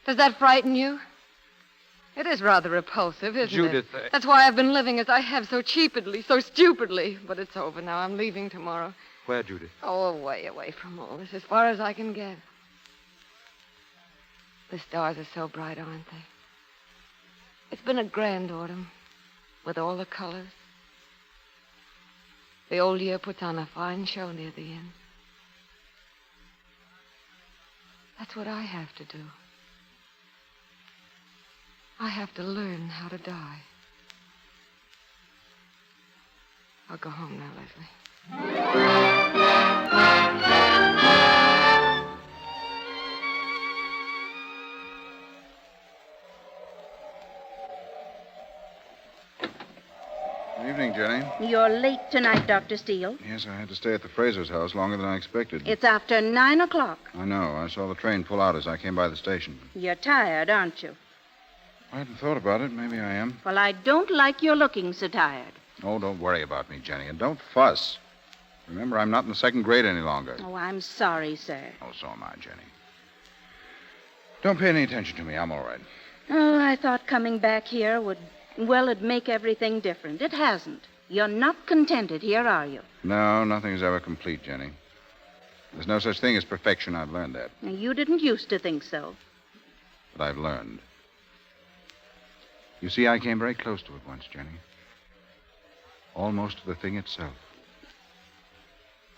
Does that frighten you? It is rather repulsive, isn't Judith, it? That's why I've been living as I have, so cheaply, so stupidly. But it's over now. I'm leaving tomorrow. Where, Judith? Oh, away from all this, as far as I can get. The stars are so bright, aren't they? It's been a grand autumn, with all the colors. The old year puts on a fine show near the end. That's what I have to do. I have to learn how to die. I'll go home now, Leslie. Good evening, Jenny. You're late tonight, Dr. Steele. Yes, I had to stay at the Fraser's house longer than I expected. It's after 9 o'clock. I know. I saw the train pull out as I came by the station. You're tired, aren't you? I hadn't thought about it. Maybe I am. Well, I don't like your looking so tired. Oh, don't worry about me, Jenny, and don't fuss. Remember, I'm not in the second grade any longer. Oh, I'm sorry, sir. Oh, so am I, Jenny. Don't pay any attention to me. I'm all right. Oh, I thought coming back here it'd make everything different. It hasn't. You're not contented here, are you? No, nothing's ever complete, Jenny. There's no such thing as perfection. I've learned that. Now, you didn't used to think so. But I've learned. You see, I came very close to it once, Jenny. Almost to the thing itself.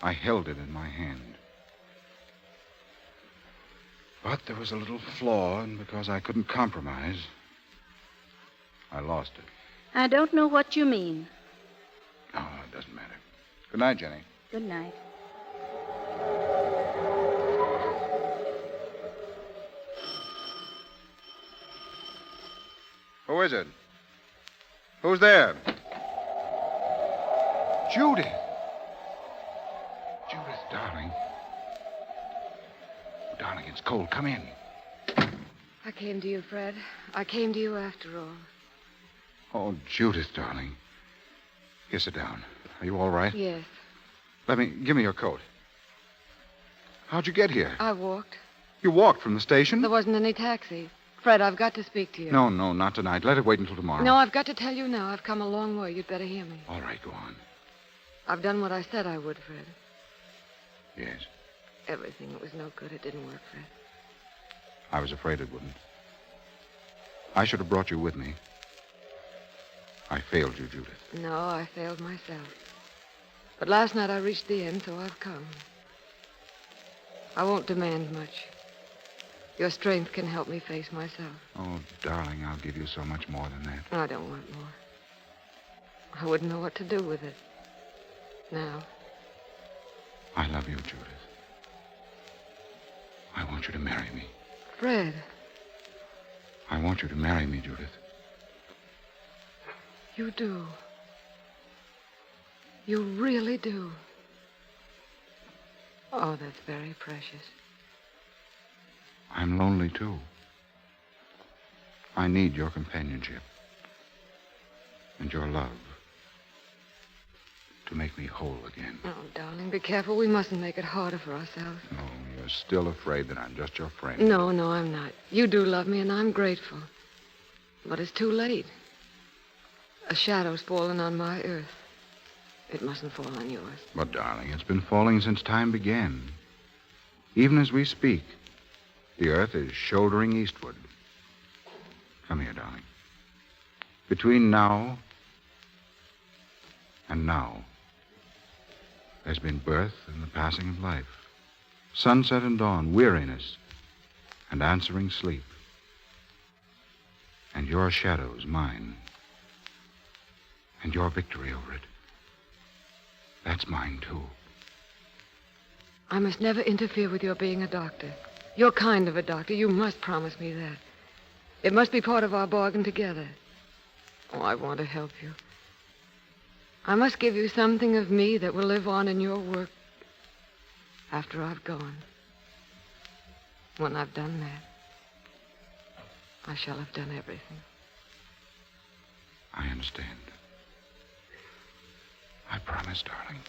I held it in my hand. But there was a little flaw, and because I couldn't compromise, I lost it. I don't know what you mean. Oh, it doesn't matter. Good night, Jenny. Good night. Who is it? Who's there? Judith. Judith, darling. Oh, darling, it's cold. Come in. I came to you, Fred. I came to you after all. Oh, Judith, darling. Here, sit down. Are you all right? Yes. Give me your coat. How'd you get here? I walked. You walked from the station? There wasn't any taxi. Fred, I've got to speak to you. No, not tonight. Let it wait until tomorrow. No, I've got to tell you now. I've come a long way. You'd better hear me. All right, go on. I've done what I said I would, Fred. Yes. Everything. It was no good. It didn't work, Fred. I was afraid it wouldn't. I should have brought you with me. I failed you, Judith. No, I failed myself. But last night I reached the end, so I've come. I won't demand much. Your strength can help me face myself. Oh, darling, I'll give you so much more than that. I don't want more. I wouldn't know what to do with it. Now. I love you, Judith. I want you to marry me. Fred. I want you to marry me, Judith. You do. You really do. Oh, that's very precious. I'm lonely, too. I need your companionship. And your love. to make me whole again. Oh, darling, be careful. We mustn't make it harder for ourselves. Oh, you're still afraid that I'm just your friend. No, I'm not. You do love me, and I'm grateful. But it's too late. A shadow's fallen on my earth. It mustn't fall on yours. But, darling, it's been falling since time began. Even as we speak, the earth is shouldering eastward. Come here, darling. Between now and now, there's been birth and the passing of life, sunset and dawn, weariness and answering sleep. And your shadow's mine. And your victory over it. That's mine, too. I must never interfere with your being a doctor. Your kind of a doctor. You must promise me that. It must be part of our bargain together. Oh, I want to help you. I must give you something of me that will live on in your work after I've gone. When I've done that, I shall have done everything. I understand. I promise, darling.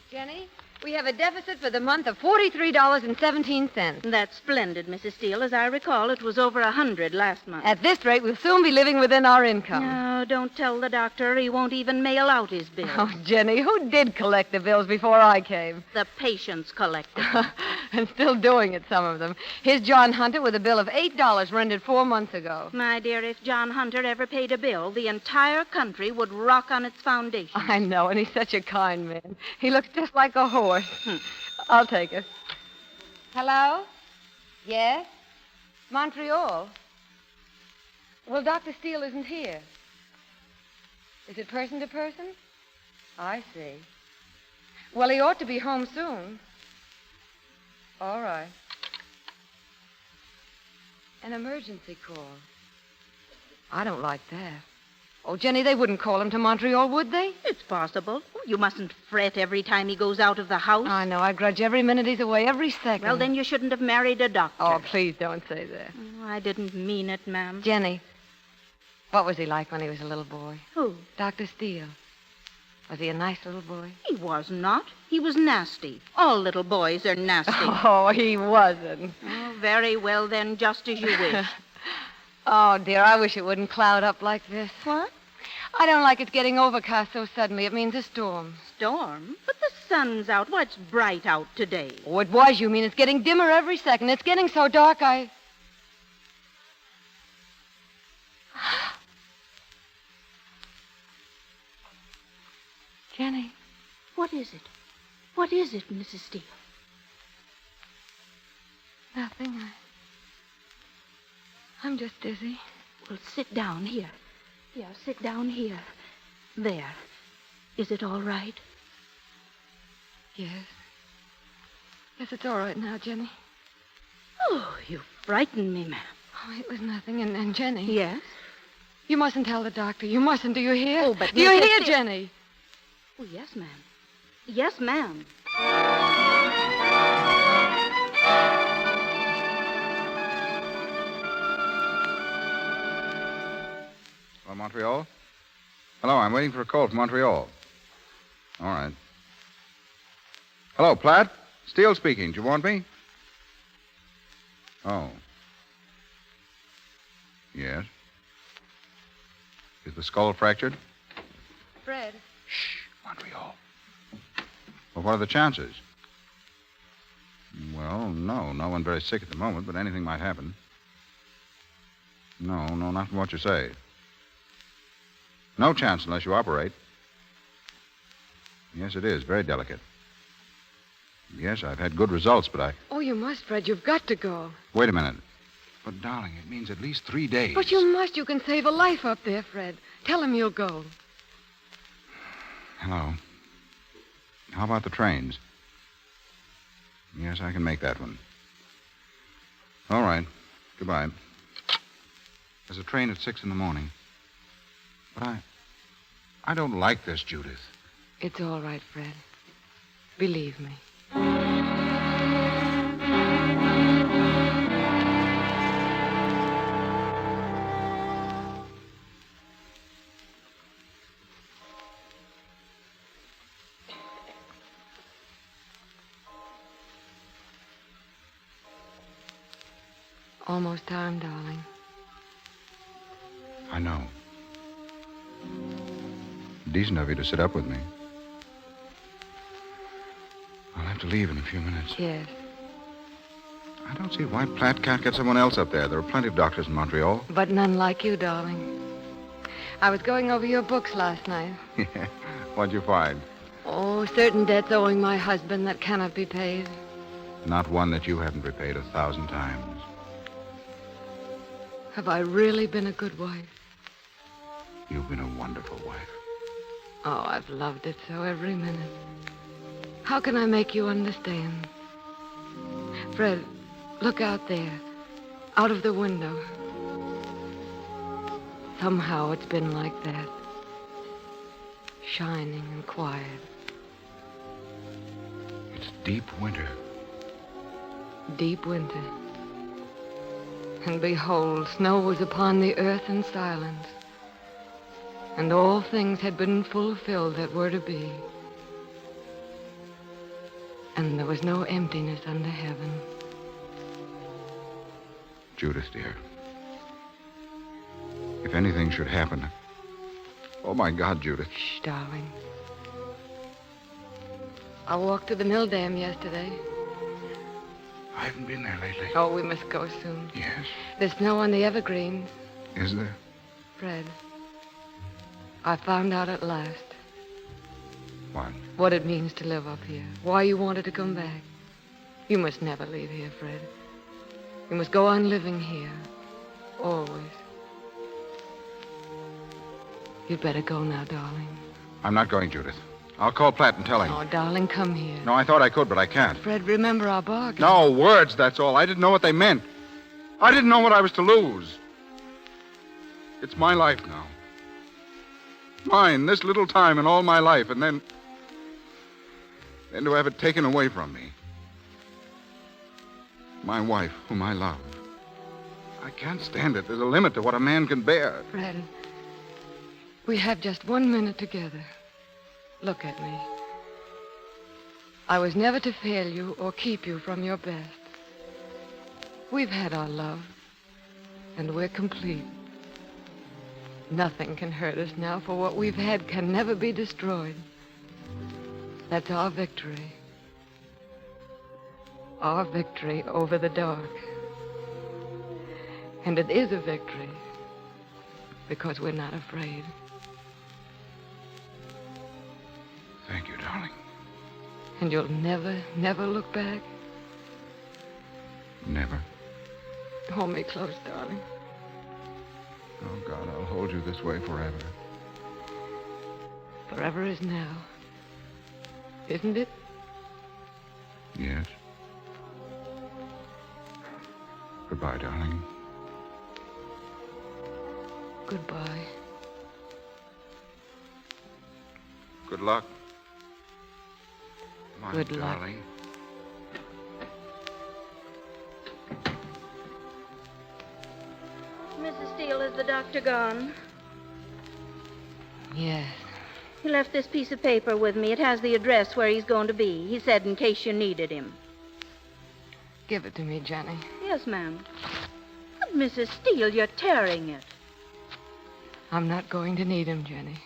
Jenny, we have a deficit for the month of $43.17. That's splendid, Mrs. Steele. As I recall, it was over 100 last month. At this rate, we'll soon be living within our income. No, don't tell the doctor. He won't even mail out his bill. Oh, Jenny, who did collect the bills before I came? The patients collected. And still doing it, some of them. Here's John Hunter with a bill of $8 rendered 4 months ago. My dear, if John Hunter ever paid a bill, the entire country would rock on its foundation. I know, and he's such a kind man. He looks just like a horse. I'll take it. Hello? Yes? Montreal? Well, Dr. Steele isn't here. Is it person to person? I see. Well, he ought to be home soon. All right. An emergency call. I don't like that. Oh, Jenny, they wouldn't call him to Montreal, would they? It's possible. You mustn't fret every time he goes out of the house. I know. I grudge every minute he's away, every second. Well, then you shouldn't have married a doctor. Oh, please don't say that. Oh, I didn't mean it, ma'am. Jenny, what was he like when he was a little boy? Who? Dr. Steele. Was he a nice little boy? He was not. He was nasty. All little boys are nasty. Oh, he wasn't. Oh, very well, then, just as you wish. Oh, dear, I wish it wouldn't cloud up like this. What? I don't like it getting overcast so suddenly. It means a storm. Storm? But the sun's out. What's bright out today? Oh, it was, you mean. It's getting dimmer every second. It's getting so dark, Jenny. What is it? What is it, Mrs. Steele? Nothing. I'm just dizzy. Well, sit down here. Yeah, sit down here. There. Is it all right? Yes. Yes, it's all right now, Jenny. Oh, you frightened me, ma'am. Oh, it was nothing. And Jenny. Yes? You mustn't tell the doctor. You mustn't. Do you hear? Oh, but do you Mrs. hear, Steele- Jenny? Oh, yes, ma'am. Yes, ma'am. Hello, Montreal? Hello, I'm waiting for a call from Montreal. All right. Hello, Platt. Steele speaking. Do you want me? Oh. Yes. Is the skull fractured? Fred. Shh, Montreal. Well, what are the chances? Well, no one very sick at the moment, but anything might happen. No, not from what you say. No chance unless you operate. Yes, it is. Very delicate. Yes, I've had good results, but Oh, you must, Fred. You've got to go. Wait a minute. But, darling, it means at least 3 days. But you must. You can save a life up there, Fred. Tell him you'll go. Hello. How about the trains? Yes, I can make that one. All right. Goodbye. There's a train at 6 a.m. But I don't like this, Judith. It's all right, Fred. Believe me. Almost time, darling. I know. Decent of you to sit up with me. I'll have to leave in a few minutes. Yes. I don't see why Platt can't get someone else up there. There are plenty of doctors in Montreal. But none like you, darling. I was going over your books last night. Yeah. What'd you find? Oh, certain debts owing my husband that cannot be paid. Not one that you haven't repaid 1,000 times. Have I really been a good wife? You've been a wonderful wife. Oh, I've loved it so every minute. How can I make you understand? Fred, look out there, out of the window. Somehow it's been like that. Shining and quiet. It's deep winter. Deep winter. And behold, snow was upon the earth in silence. And all things had been fulfilled that were to be. And there was no emptiness under heaven. Judith, dear. If anything should happen... Oh, my God, Judith. Shh, darling. I walked to the mill dam yesterday. I haven't been there lately. Oh, we must go soon. Yes. There's snow on the evergreens. Is there? Fred, I found out at last. What? What it means to live up here. Why you wanted to come back. You must never leave here, Fred. You must go on living here. Always. You'd better go now, darling. I'm not going, Judith. I'll call Platt and tell him. Oh, darling, come here. No, I thought I could, but I can't. Fred, remember our bargain. No, words, that's all. I didn't know what they meant. I didn't know what I was to lose. It's my life now. Mine, this little time in all my life, and then to have it taken away from me. My wife, whom I love. I can't stand it. There's a limit to what a man can bear. Fred, we have just 1 minute together. Look at me. I was never to fail you or keep you from your best. We've had our love, and we're complete. Nothing can hurt us now, for what we've had can never be destroyed. That's our victory. Our victory over the dark. And it is a victory because we're not afraid. Thank you, darling. And you'll never, never look back? Never. Hold me close, darling. Oh, God, I'll hold you this way forever. Forever is now. Isn't it? Yes. Goodbye, darling. Goodbye. Good luck. My Good luck. darling. Mrs. Steele, is the doctor gone? Yes. He left this piece of paper with me. It has the address where he's going to be. He said in case you needed him. Give it to me, Jenny. Yes, ma'am. But, Mrs. Steele, you're tearing it. I'm not going to need him, Jenny.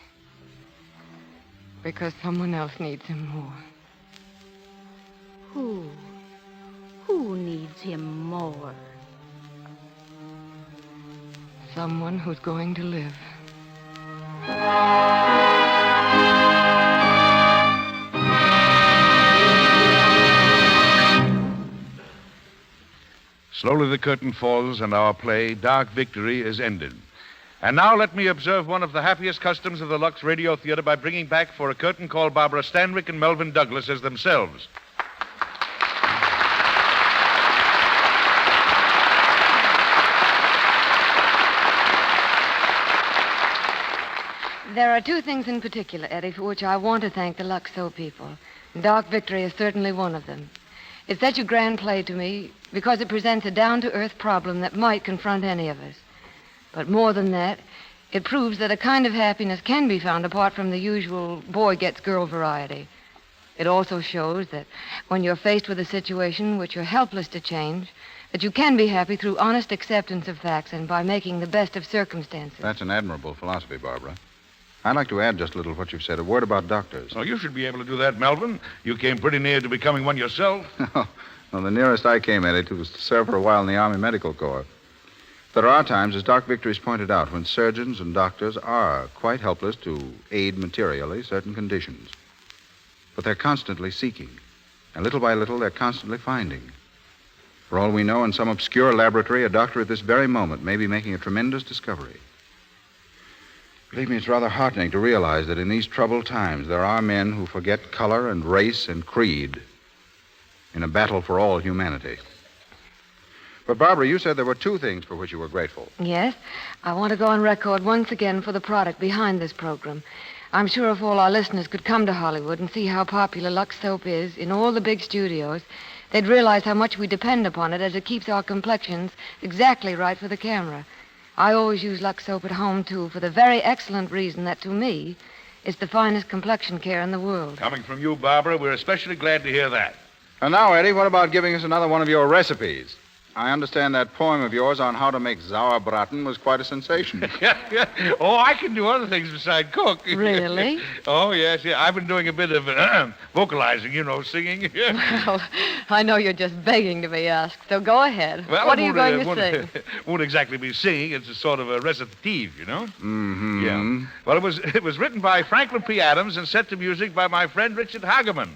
Because someone else needs him more. Who? Who needs him more? Someone who's going to live. Slowly the curtain falls and our play, Dark Victory, is ended. And now let me observe one of the happiest customs of the Lux Radio Theater by bringing back for a curtain call Barbara Stanwyck and Melvyn Douglas as themselves. There are two things in particular, Eddie, for which I want to thank the Luxo people. Dark Victory is certainly one of them. It's such a grand play to me because it presents a down-to-earth problem that might confront any of us. But more than that, it proves that a kind of happiness can be found apart from the usual boy-gets-girl variety. It also shows that when you're faced with a situation which you're helpless to change, that you can be happy through honest acceptance of facts and by making the best of circumstances. That's an admirable philosophy, Barbara. I'd like to add just a little to what you've said. A word about doctors. Oh, you should be able to do that, Melvyn. You came pretty near to becoming one yourself. Well, the nearest I came at it was to serve for a while in the Army Medical Corps. There are times, as Doc Victory's pointed out, when surgeons and doctors are quite helpless to aid materially certain conditions. But they're constantly seeking, and little by little, they're constantly finding. For all we know, in some obscure laboratory, a doctor at this very moment may be making a tremendous discovery. Believe me, it's rather heartening to realize that in these troubled times, there are men who forget color and race and creed in a battle for all humanity. But, Barbara, you said there were two things for which you were grateful. Yes. I want to go on record once again for the product behind this program. I'm sure if all our listeners could come to Hollywood and see how popular Lux Soap is in all the big studios, they'd realize how much we depend upon it as it keeps our complexions exactly right for the camera. I always use Lux Soap at home, too, for the very excellent reason that, to me, it's the finest complexion care in the world. Coming from you, Barbara, we're especially glad to hear that. And now, Eddie, what about giving us another one of your recipes? I understand that poem of yours on how to make sauerbraten was quite a sensation. Oh, I can do other things besides cook. Really? Oh, yes. I've been doing a bit of vocalizing, singing. Well, I know you're just begging to be asked, so go ahead. Well, what are you going to sing? Won't exactly be singing. It's a sort of a recitative, Mm-hmm. Yeah. Well, it was written by Franklin P. Adams and set to music by my friend Richard Hageman.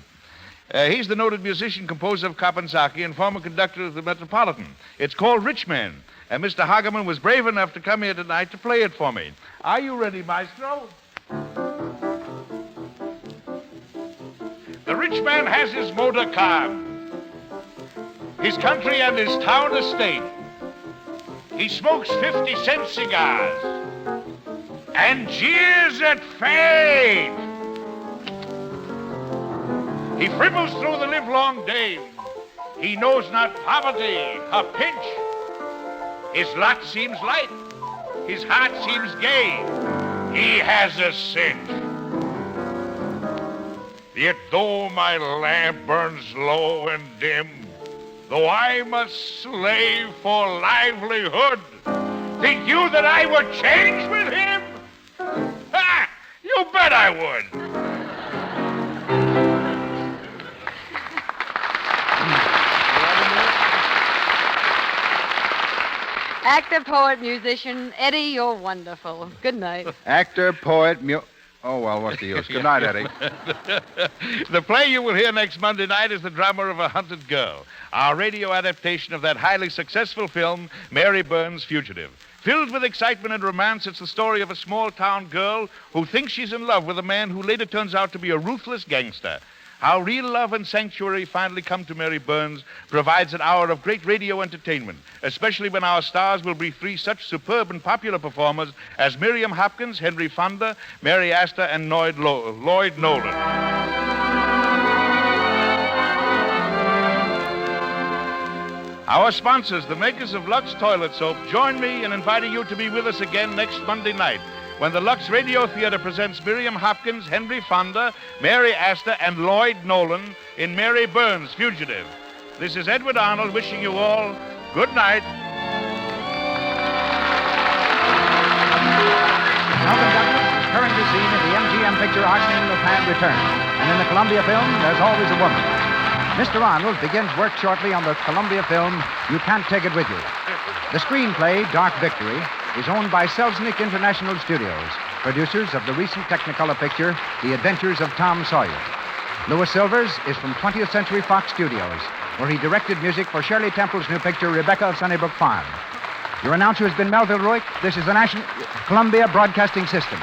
He's the noted musician, composer of Kapensaki, and former conductor of the Metropolitan. It's called Rich Man, and Mr. Hageman was brave enough to come here tonight to play it for me. Are you ready, Maestro? The rich man has his motor car, his country and his town estate. He smokes 50-cent cigars and jeers at fate. He fribbles through the livelong day. He knows not poverty, a pinch. His lot seems light. His heart seems gay. He has a cinch. Yet though my lamp burns low and dim, though I must slave for livelihood, think you that I would change with him? Ha! You bet I would. Actor, poet, musician, Eddie, you're wonderful. Good night. Actor, poet, Oh, well, what's the use? Good night, Eddie. The play you will hear next Monday night is The Drama of a Hunted Girl, our radio adaptation of that highly successful film, Mary Burns' Fugitive. Filled with excitement and romance, it's the story of a small-town girl who thinks she's in love with a man who later turns out to be a ruthless gangster. How real love and sanctuary finally come to Mary Burns provides an hour of great radio entertainment, especially when our stars will be three such superb and popular performers as Miriam Hopkins, Henry Fonda, Mary Astor, and Lloyd Nolan. Our sponsors, the makers of Lux Toilet Soap, join me in inviting you to be with us again next Monday night when the Lux Radio Theater presents Miriam Hopkins, Henry Fonda, Mary Astor, and Lloyd Nolan in Mary Burns' Fugitive. This is Edward Arnold wishing you all good night. Melvyn Douglas is currently seen in the MGM picture Arsene Lupin Returns. And in the Columbia film, There's Always a Woman. Mr. Arnold begins work shortly on the Columbia film You Can't Take It With You. The screenplay, Dark Victory, is owned by Selznick International Studios, producers of the recent Technicolor picture, The Adventures of Tom Sawyer. Louis Silvers is from 20th Century Fox Studios, where he directed music for Shirley Temple's new picture, Rebecca of Sunnybrook Farm. Your announcer has been Melvyn Roig. This is the Columbia Broadcasting System.